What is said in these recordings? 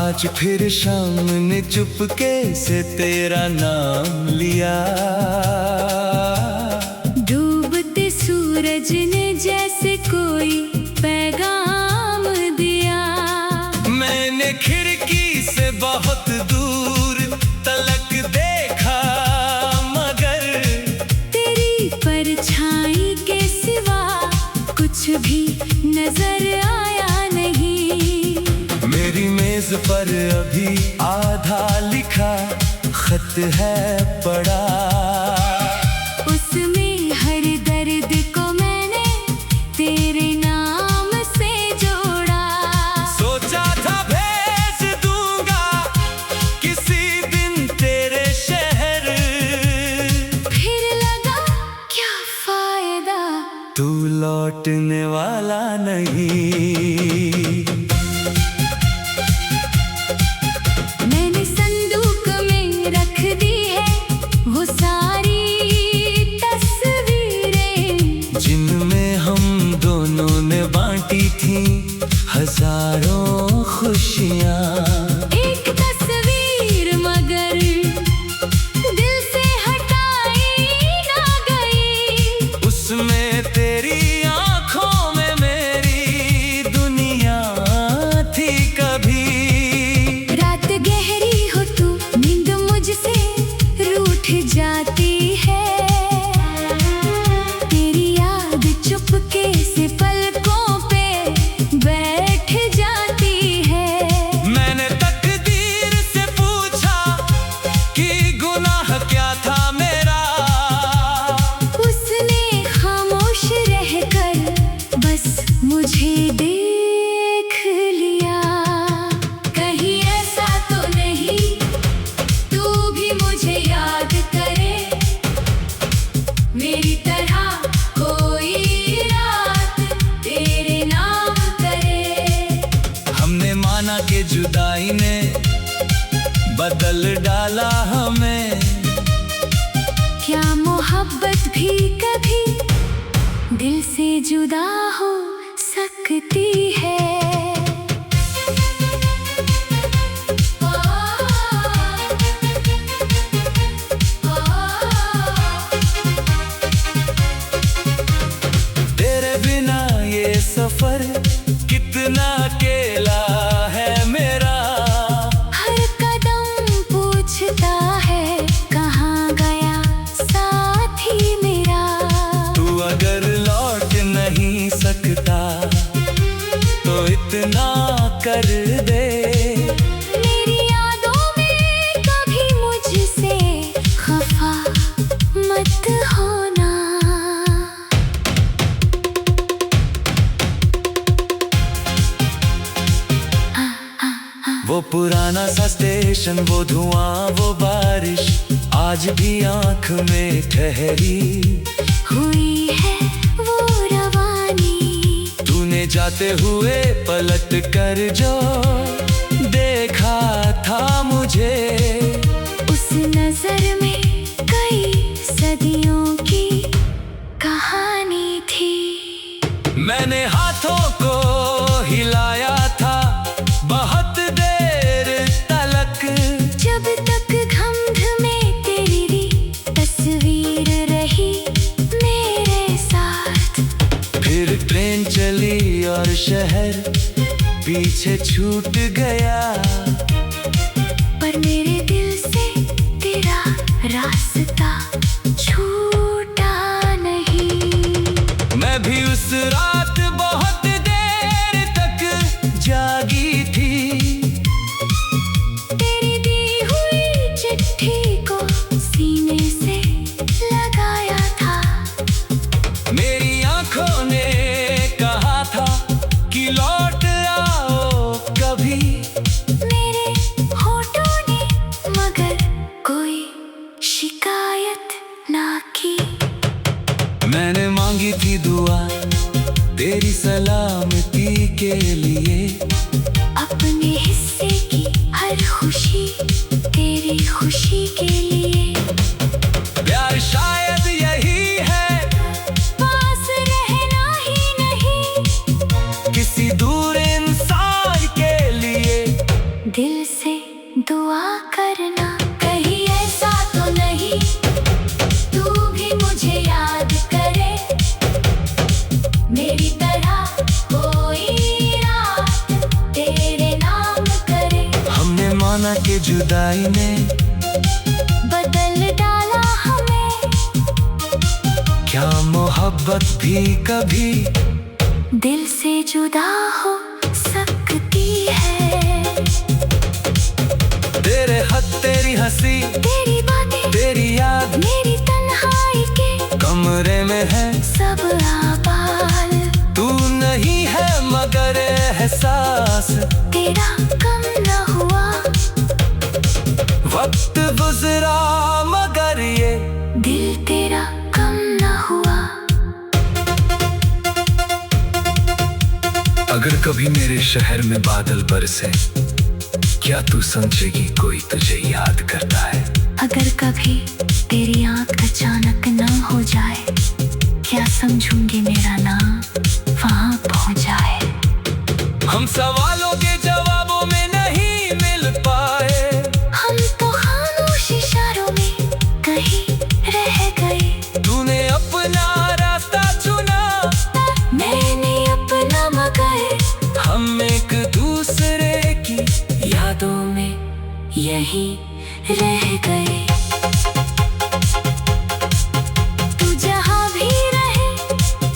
आज फिर शाम ने चुपके से तेरा नाम लिया। डूबते सूरज ने जैसे कोई पैगाम दिया। मैंने खिड़की से बहुत दूर तलक देखा, मगर तेरी परछाई के सिवा कुछ भी नजर आया नहीं। मेरी मेज पर अभी आधा लिखा खत है पड़ा। उसमें हर दर्द को मैंने तेरे नाम से जोड़ा। सोचा था भेज दूंगा किसी दिन तेरे शहर, फिर लगा क्या फायदा, तू लौटने वाला नहीं। मैंने संदूक में रख दी है वो सारी तस्वीरें, जिनमें हम दोनों ने बांटी थी हजारों खुशियाँ। एक तस्वीर मगर दिल से हटाई ना गई। उसमें तेरी आंखों में मेरी दुनिया थी कभी। रात गहरी हो तू नींद मुझसे रूठ जाती है। तेरी याद चुपके से पलकों पे बैठ जाती है। मैंने तकदीर से पूछा कि गुनाह क्या था मेरा। उसने खामोश रहकर बस मुझे देख लिया। कहीं ऐसा तो नहीं तू भी मुझे याद करे, मेरी तरह कोई रात तेरे नाम करे। हमने माना कि जुदाई ने बदल डाला हमें। क्या मोहब्बत भी कभी दिल से जुदा हो सकती है? तेरे बिना ये सफर कितना अकेला है मेरा। हर कदम पूछता है कहाँ गया साथी मेरा। तू अगर लौट नहीं सकता तो इतना कर दे। मेरी यादों में कभी मुझसे खफा मत होना। वो पुराना सा स्टेशन, वो धुआं, वो बारिश आज भी आंख में ठहरी हुई है वो रवानी। तूने जाते हुए पलट कर जो देखा था मुझे। उस नजर में कई सदियों की कहानी थी। मैंने हाथों को हिलाया था बहुत देर तलक। जब तक घमघ में तेरी तस्वीर रही मेरे साथ। फिर ट्रेन चली और शहर पीछे छूट गया। पर मेरे दिल से तेरा रास्ता छूटा नहीं। मैं भी उस रात बहुत देर तक जागी थी। तेरी दी हुई चिट्ठी को सीने से लगाया था। मेरी आंखों ने कहा था कि लौट आओ कभी। मेरे होठों ने मगर कोई शिकायत ना की। दुआ करना, कहीं ऐसा तो नहीं तू भी मुझे याद करे, मेरी तरह कोई रात तेरे नाम करे। हमने माना कि जुदाई ने बदल डाला हमें, क्या मोहब्बत भी कभी दिल से जुदा हो सकती है। तेरे हद तेरी हंसी तेरी बातें तेरी याद मेरी तन्हाई के कमरे में है सब आबाल, तू नहीं है मगर एहसास तेरा कम न हुआ। वक्त गुजरा मगर ये दिल तेरा कम न हुआ। अगर कभी मेरे शहर में बादल बरसे, क्या तू समझेगी कोई तुझे याद करता है। अगर कभी तेरी आंख अचानक नम हो जाए, क्या समझूंगी मेरा नाम वहां पहुंच जाए। हम सवालों के जवाबों में नहीं मिल पाए, हम तो खामोश इशारों में कहीं रह गए। तूने अपना रास्ता चुना मैंने अपना मगर हम एक दूसरे की यादों में यहीं रह गए। तू जहाँ भी रहे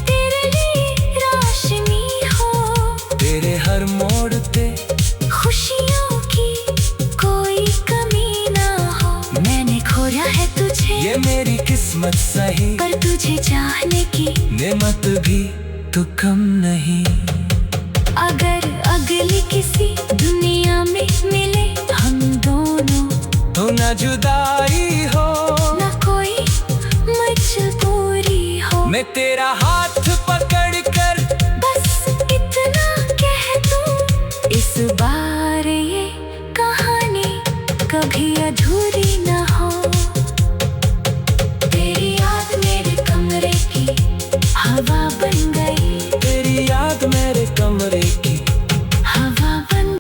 तेरे लिए रोशनी हो, तेरे हर मोड़ पे खुशियों की कोई कमी ना हो। मैंने खोया है तुझे ये मेरी किस्मत सही, पर तुझे चाहने की नेमत भी तो कम नहीं। अगर अगली किसी दुनिया में मिले हम दोनों, तो न जुदाई हो न कोई मजबूरी हो। मैं तेरा हाथ पकड़ कर बस इतना कह दूं, इस बार ये कहानी कभी अधूरी न हो। तेरी याद मेरे कमरे की हवा बन गई, तेरी याद मेरे कमरे की हवा बन।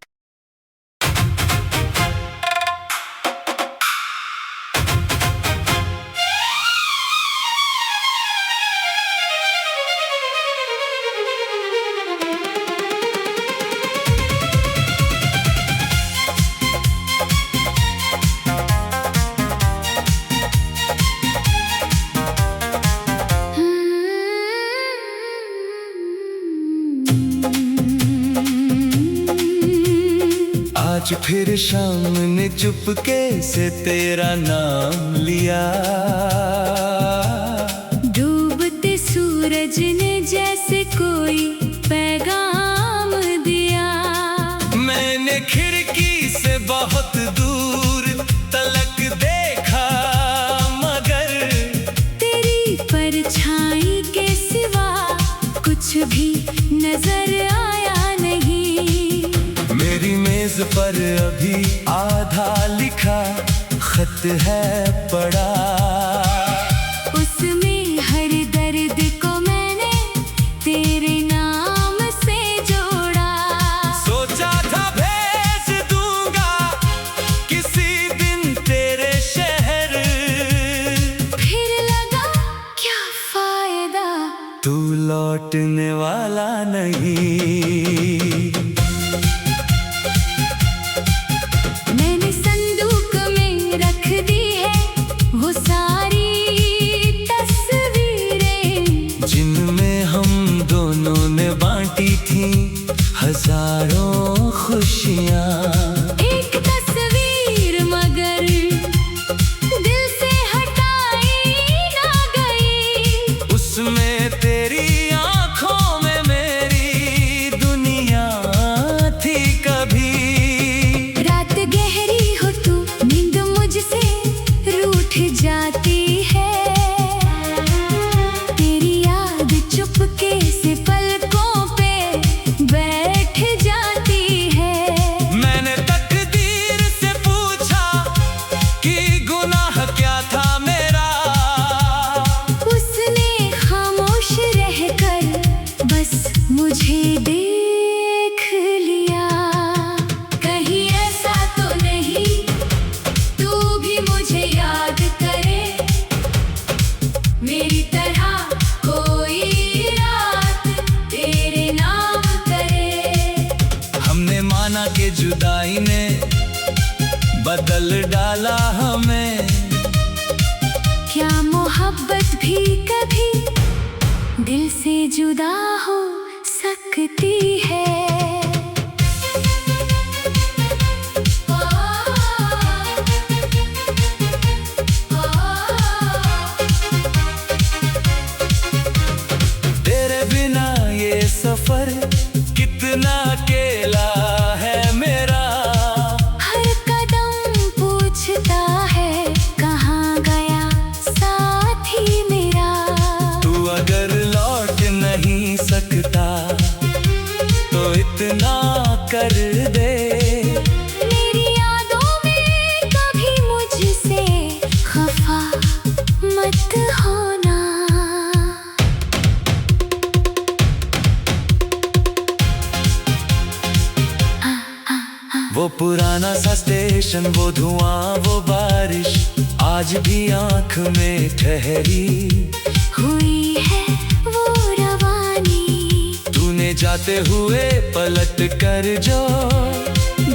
आज फिर शाम ने चुपके से तेरा नाम लिया, डूबते सूरज ने जैसे कोई पैगाम दिया। मैंने खिड़की से बहुत दूर तलक देखा मगर तेरी परछाई के सिवा कुछ भी नजर आया नहीं। मेरी मेज पर अभी आधा लिखा खत है पड़ा, उसमें हर दर्द को मैंने तेरे नाम से जोड़ा। सोचा था भेज दूंगा किसी दिन तेरे शहर, फिर लगा क्या फायदा, तू लौटने वाला नहीं। मैंने संदूक में रख दी है वो सारी तस्वीरें, जिनमें हम दोनों ने बांटी थी हजारों खुशियाँ। एक तस्वीर मगर दिल से हटाई ना गई, उसमें तेरी आंखों में मेरी दुनिया थी कभी। रात गहरी हो तू नींद मुझसे रूठ जाती है, तेरी याद चुपके से पलकों पे बैठ जाती है। मैंने जुदाई ने बदल डाला हमें। क्या मोहब्बत भी कभी दिल से जुदा हो सकती है? तेरे बिना ये सफर कितना अकेला है मेरा। हर कदम पूछता है कहाँ गया साथी मेरा। तू अगर लौट नहीं सकता तो इतना कर दे। मेरी यादों में कभी मुझसे खफा मत होना। वो पुराना सा स्टेशन, वो धुआं, वो बारिश आज भी आंख में ठहरी हुई है वो रवानी। तूने जाते हुए पलट कर जो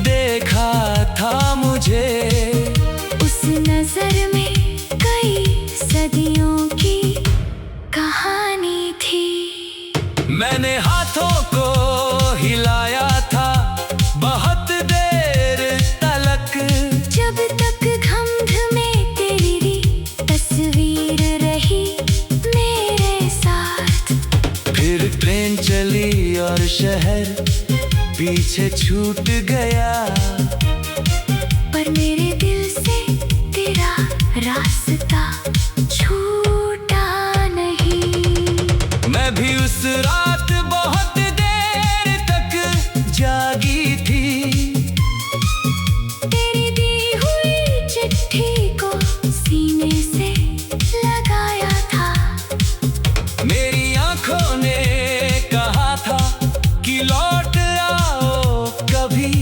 देखा था मुझे। उस नजर में कई सदियों की कहानी थी। मैंने हाथों को हिलाया था बहुत देर तलक। जब तक घमघम में तेरी तस्वीर रही मेरे साथ। फिर ट्रेन चली और शहर पीछे छूट गया। पर मेरे दिल से तेरा रास्ता छूटा नहीं। मैं भी उस रात बहुत देर तक जागी थी। तेरी दी हुई चिट्ठी को सीने से लगाया था। मेरी आंखों ने कहा था कि लौट आओ कभी।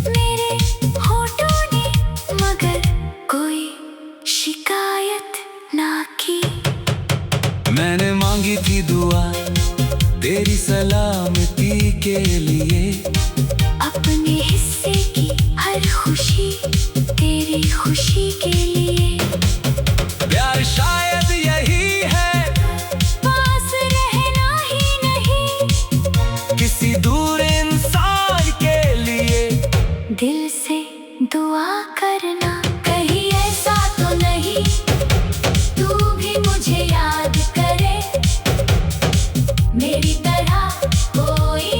मेरे होठों ने मगर कोई शिकायत ना की। मैंने मांगी थी दुआ तेरी सलामती के लिए। अपने हिस्से की हर खुशी तेरी खुशी के लिए। प्यार शायद यही है, पास रहना ही नहीं किसी दूर इंसान के लिए। दिल से दुआ करना कहीं ऐसा तो नहीं तू भी मुझे याद करे। मेरी तरह कोई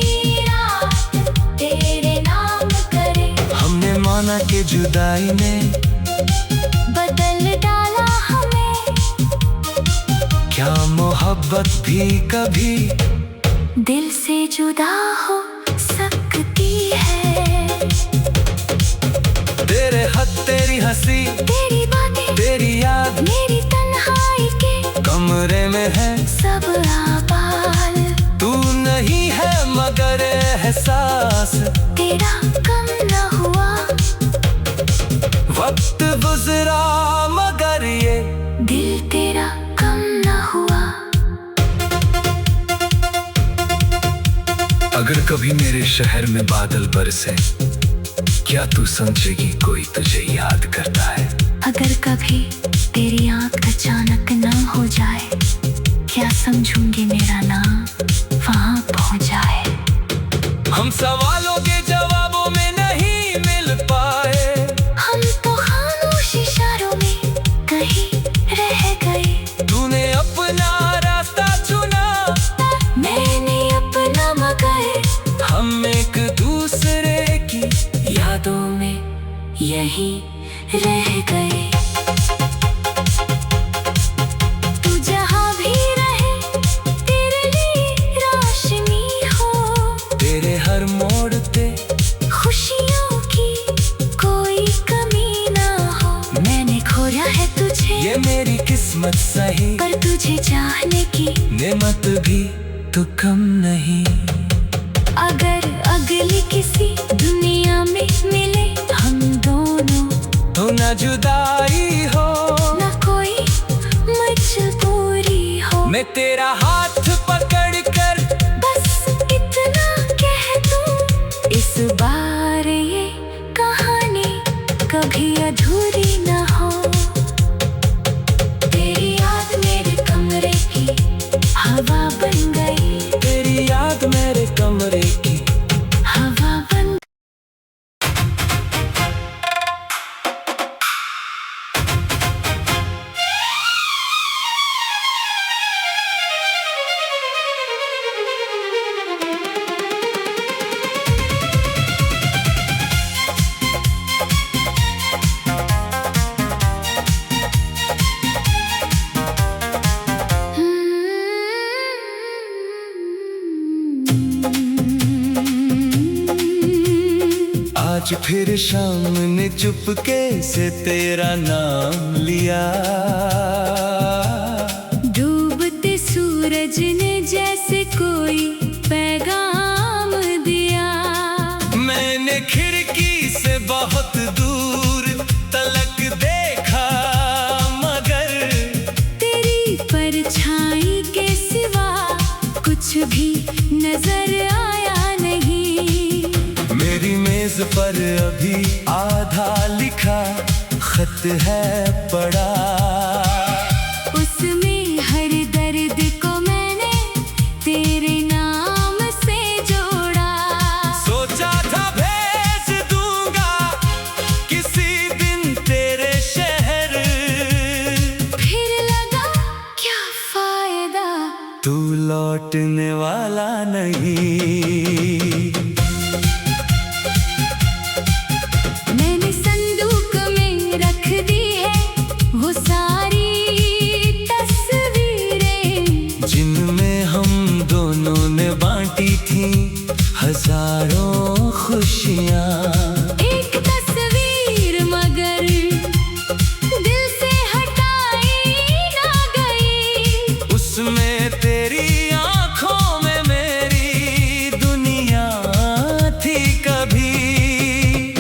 रात तेरे नाम करे। हमने माना कि जुदाई ने बदल डाला हमें। क्या मोहब्बत भी कभी दिल से जुदा हो सकती है? तेरे हद, तेरी हंसी, तेरी बातें, तेरी याद मेरी तन्हाई के कमरे में है। सब आबाल तू नहीं है मगर एहसास तेरा कम न हुआ। वक्त गुजरा मगर ये दिल तेरा कम न हुआ। अगर कभी मेरे शहर में बादल बरसे, क्या तू समझेगी कोई तुझे याद करता है? अगर कभी तेरी आंख अचानक न हो जाए, क्या समझूंगी मेरा नाम वहां पहुंच जाए। हम सवालों के जवाबों में नहीं मिल पाए। हम तो खामोश इशारों में कहीं रह गए। तूने अपना रास्ता चुना, मैंने अपना मगर हम एक दूसरे की यादों में यहीं रह गए। तू जहां भी रहे तेरे लिए रोशनी हो। तेरे हर मोड़ पे खुशियों की कोई कमी ना हो। मैंने खोया है तुझे, ये मेरी किस्मत सही, पर तुझे चाहने की नेमत भी तो कम नहीं। अगर अगली किसी दुनिया में मिले हम दोनों, तो न जुदाई हो न कोई मजबूरी हो। मैं तेरा हाथ पकड़ कर बस इतना कह दूं, इस बार ये आज फिर शाम ने चुपके से तेरा नाम लिया। डूबते सूरज ने जैसे कोई पैगाम दिया। मैंने खिड़की से बहुत दूर तलक देखा, मगर तेरी परछाई के सिवा कुछ भी नजर आया नहीं। मेरी मेज पर अभी आधा लिखा खत है पड़ा। उसमें हर दर्द को मैंने तेरे नाम से जोड़ा। सोचा था भेज दूंगा किसी दिन तेरे शहर, फिर लगा क्या फायदा, तू लौटने वाला नहीं। मैंने संदूक में रख दी है वो सारी तस्वीरें, जिनमें हम दोनों ने बांटी थी हजारों खुशियाँ। एक तस्वीर मगर दिल से हटाई ना गई। उसमें तेरी आंखों में मेरी दुनिया थी कभी।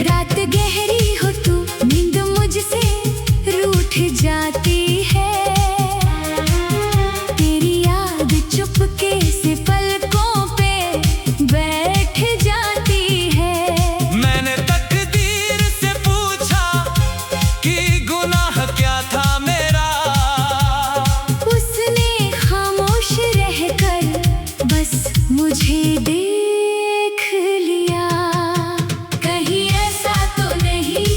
रात गहरी हो तू, नींद मुझसे रूठ जाती है। तेरी याद चुपके से पलकों पे बैठ जाती है। मैंने तकदीर से पूछा कि गुनाह क्या था मेरा। उसने खामोश रहकर बस मुझे देख लिया। कहीं ऐसा तो नहीं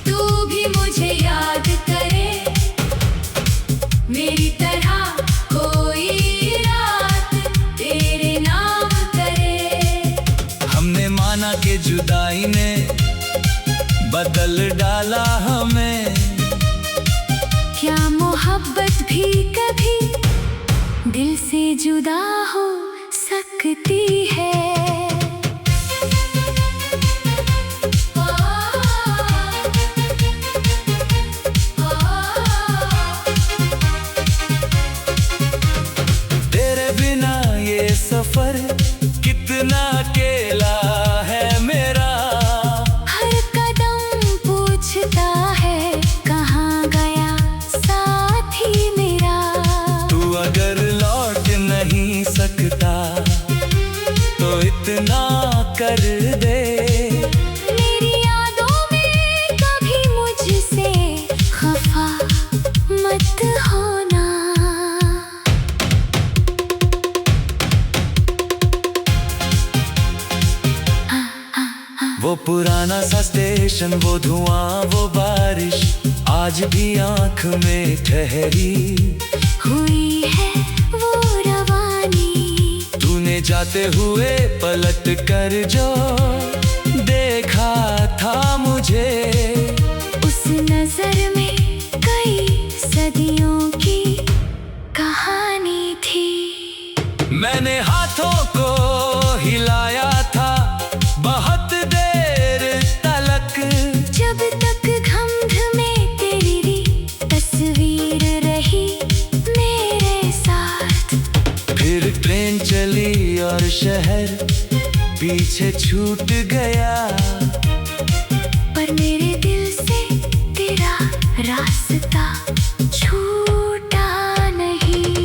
तू भी मुझे याद करे, मेरी तरह कोई रात तेरे नाम करे। हमने माना कि जुदाई ने बदल डाला हमें। क्या मोहब्बत भी कभी दिल से जुदा हो सकती है? तेरे बिना ये सफर कितना अकेला है मेरा। हर कदम पूछता है कहाँ गया साथी मेरा। तू अगर लौट नहीं सकता तो इतना कर दे। मेरी यादों में कभी मुझसे खफा मत होना। वो पुराना सा स्टेशन, वो धुआं, वो बारिश, आज भी आंख में ठहरी हुई है वो रवानी। तूने जाते हुए पलट कर जो देखा था मुझे। उस नजर में कई सदियों की कहानी थी। मैंने हाथों को हिलाया था बहुत देर तलक। जब तक घमघ में तेरी तस्वीर रही मेरे साथ। फिर ट्रेन चली और शहर पीछे छूट गया। पर मेरे दिल से तेरा रास्ता छूटा नहीं।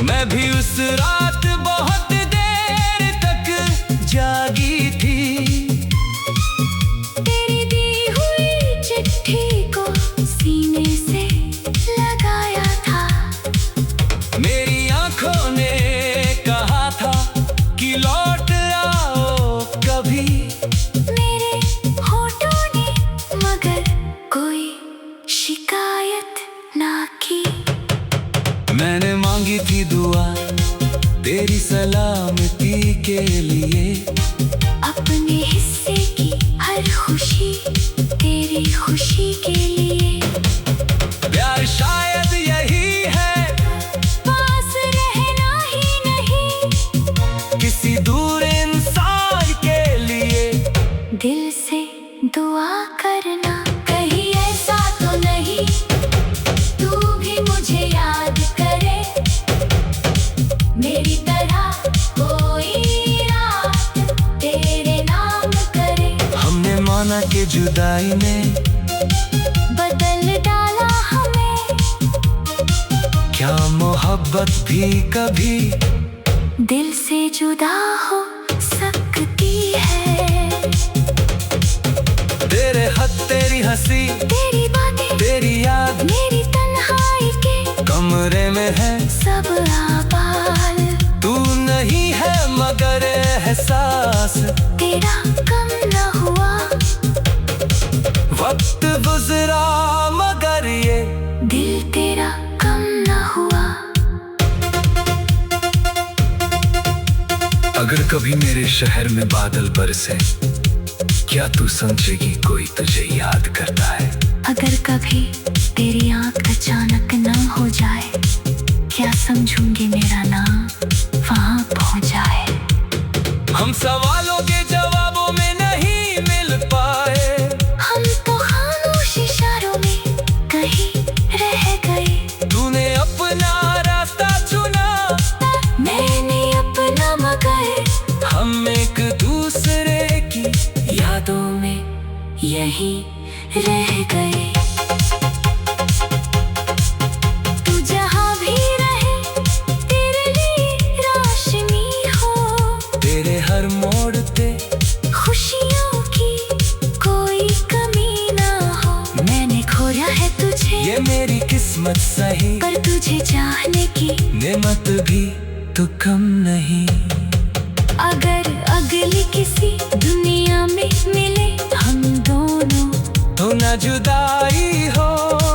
मैं भी उस रात बहुत देर तक जागी थी। तेरी दी हुई चिट्ठी को सीने से लगाया था। मेरी आंखों ने कहा था कि लौट आओ कभी। दुआ करना, कहीं ऐसा तो नहीं तू भी मुझे याद करे, मेरी तरह कोई रात तेरे नाम करे। हमने माना कि जुदाई ने बदल डाला हमें, क्या मोहब्बत भी कभी दिल से जुदा हो सकती है। तेरे हद तेरी हंसी, तेरी बातें, तेरी याद, मेरी तन्हाई के कमरे में है सब आबाल। तू नहीं है मगर एहसास तेरा कम न हुआ, वक्त गुजरा मगर ये दिल तेरा कम न हुआ। अगर कभी मेरे शहर में बादल बरसे, क्या तू समझेगी कोई तुझे याद करता है? अगर कभी तेरी आँख अचानक न हो जाए, क्या समझूंगी मेरा नाम वहाँ पहुँच जाए। हम सवालों के जवाबों में नहीं मिल पाए, हम तो खामोश इशारों में कहीं रह गए। तूने अपना रास्ता चुना, मैंने अपना मगर हम एक दूसरे की यादों में यहीं रह गए। तू जहाँ भी रहे तेरे लिए रोशनी हो, तेरे हर मोड़ पे खुशियों की कोई कमी ना हो। मैंने खोया है तुझे, ये मेरी किस्मत सही, पर तुझे चाहने की नेमत भी तो कम नहीं। अगर अगली किसी दुनिया में मिले हम दोनों, तो न जुदाई हो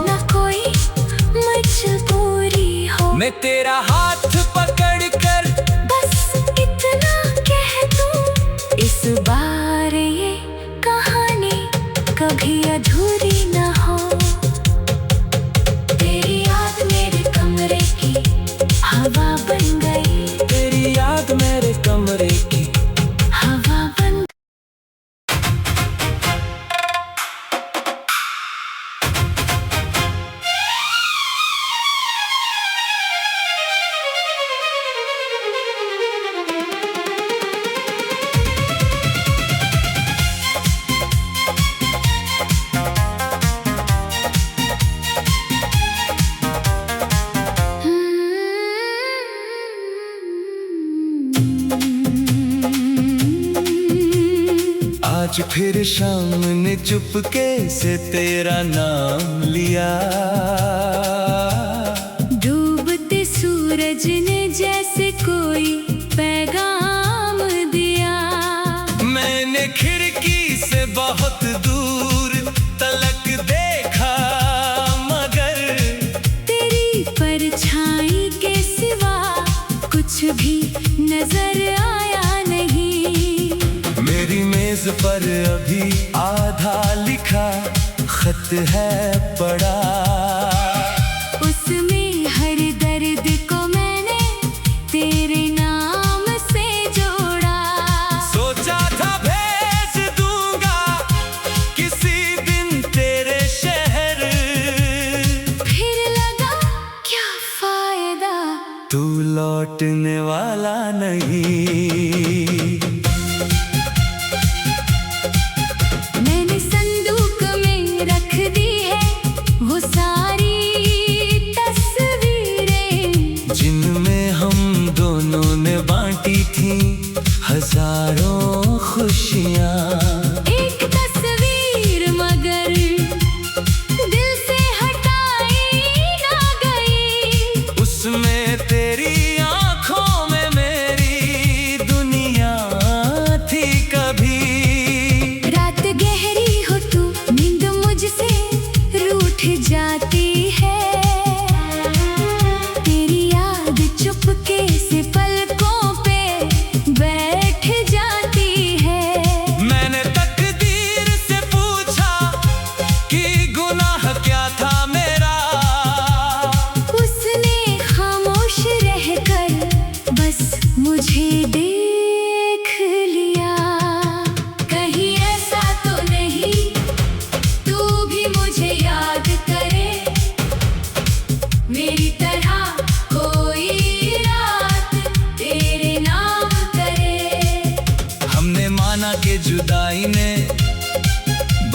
न कोई मजबूरी हो। मैं तेरा हाथ पकड़ कर बस इतना कह दूं, इस बार ये कहानी कभी अधूरी न हो। तेरी याद मेरे कमरे की हवा बन गई, तेरी याद मेरे कमरे की हवा बन। आज फिर शाम ने चुपके से तेरा नाम लिया, डूबते सूरज ने जैसे कोई पैगाम दिया। मैंने खिड़की से बहुत दूर तलक देखा, मगर तेरी परछाई के सिवा कुछ भी नजर आया नहीं। मेरी मेज पर अभी आधा लिखा खत है पड़ा, उसमें हर दर्द को मैंने तेरे नाम से जोड़ा। सोचा था भेज दूंगा किसी दिन तेरे शहर, फिर लगा क्या फायदा, तू लौटने वाला नहीं। मैंने संदूक में रख दी है वो सारी तस्वीरें, जिनमें हम दोनों ने बांटी थी हजारों खुशियाँ। एक तस्वीर मगर दिल से हटाई ना गई, उसमें तेरी आंखों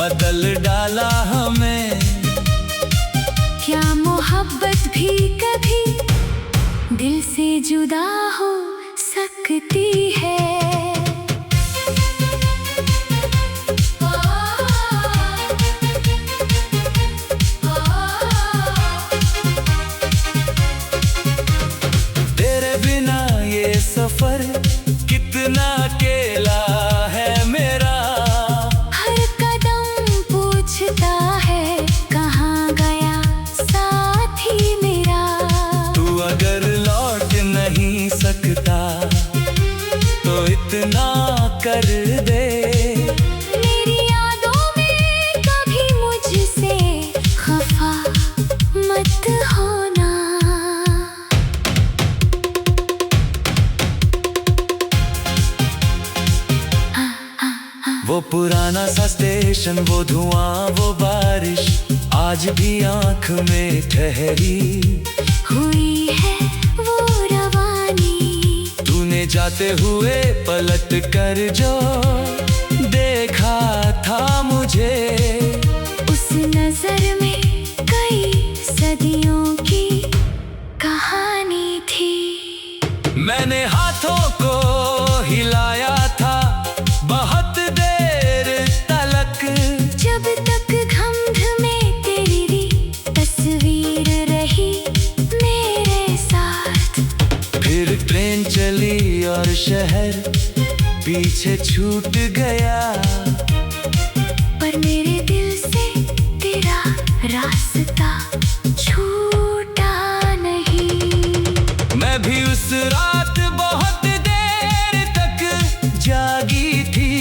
बदल डाला हमें। क्या मोहब्बत भी कभी दिल से जुदा हो सकती है? तेरे बिना ये सफर कितना अकेला है मेरा। हर कदम पूछता है कहाँ गया साथी मेरा। तू अगर लौट नहीं सकता तो इतना कर दे। मेरी यादों में कभी मुझसे खफा मत होना। वो पुराना सा स्टेशन, वो धुआं, वो बारिश, आज भी आंख में ठहरी हुई है वो रवानी। तूने जाते हुए पलट कर जो देखा था मुझे। उस नजर में कई सदियों की कहानी थी। मैंने हाथों को हिलाया था बहुत देर तलक। जब तक घमघ में तेरी तस्वीर रही मेरे साथ। फिर ट्रेन चली और शहर पीछे छूट गया। पर मेरे दिल से तेरा रास्ता छूटा नहीं। मैं भी उस रात बहुत देर तक जागी थी।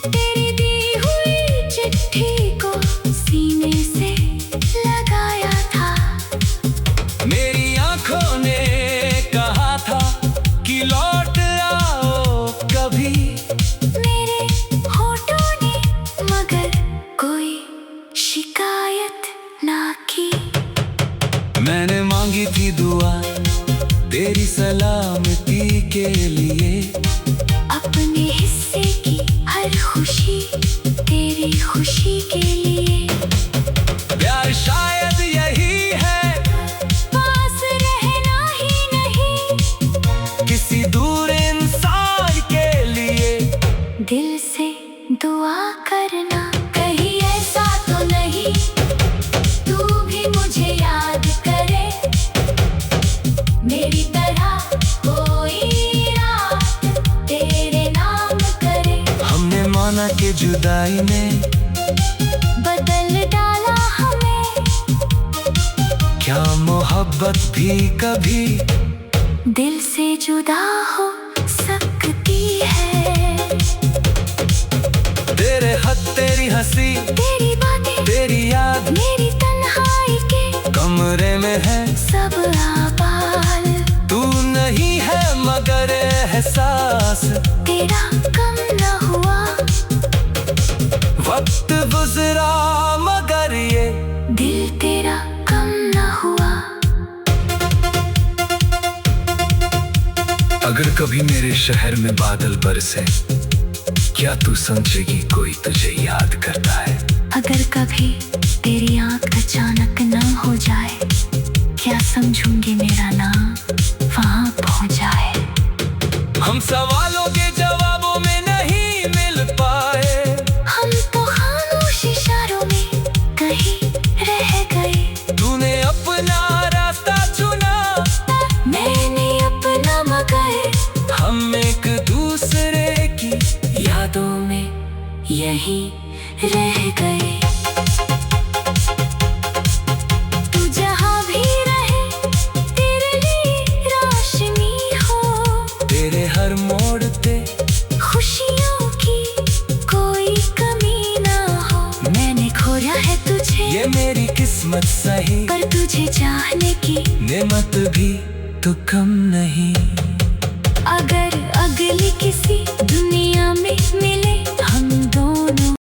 तेरी दी हुई चिट्ठी को सीने से लगाया था। मेरी आंखों ने कहा था कि लौट आओ कभी। मेरे होठों ने मगर कोई शिकायत ना की। मैंने मांगी थी दुआ तेरी सलामती के लिए। अपने हिस्से की हर खुशी तेरी खुशी के लिए। प्यार शायद यही है, पास रहना ही नहीं किसी दूर इंसान के लिए। दिल से दुआ करना कहीं ऐसा तो नहीं तू भी मुझे याद करे। मेरी तरह कोई रात तेरे नाम करे। हमने माना कि जुदाई ने बदल डाला हमें। क्या मोहब्बत भी कभी दिल से जुदा हो सकती है? तेरे हद, तेरी हंसी, तेरी बातें, तेरी याद मेरी तन्हाई के कमरे में है सब आबाल। तू नहीं है मगर एहसास तेरा कम न हुआ। वक्त गुजरा मगर ये दिल तेरा कम न हुआ। अगर कभी मेरे शहर में बादल बरसे, क्या तू समझेगी कोई तुझे याद करता है? अगर कभी तेरी आंख अचानक न हो जाए, क्या समझूंगी मेरा नाम वहां पहुंच जाए। हम सवालों के जवाबों में नहीं मिल पाए। हम तो खामोश इशारों में कहीं रह गए। तूने अपना रास्ता चुना, मैंने अपना मगर हम एक दूसरे की यादों में यहीं रह गए। तू जहां भी रहे तेरे लिए रोशनी हो। तेरे हर मोड़ पे खुशियों की कोई कमी ना हो। मैंने खोया है तुझे, ये मेरी किस्मत सही, पर तुझे चाहने की नेमत भी तो कम नहीं। अगर अगली किसी दुनिया में मिले हम दोनों।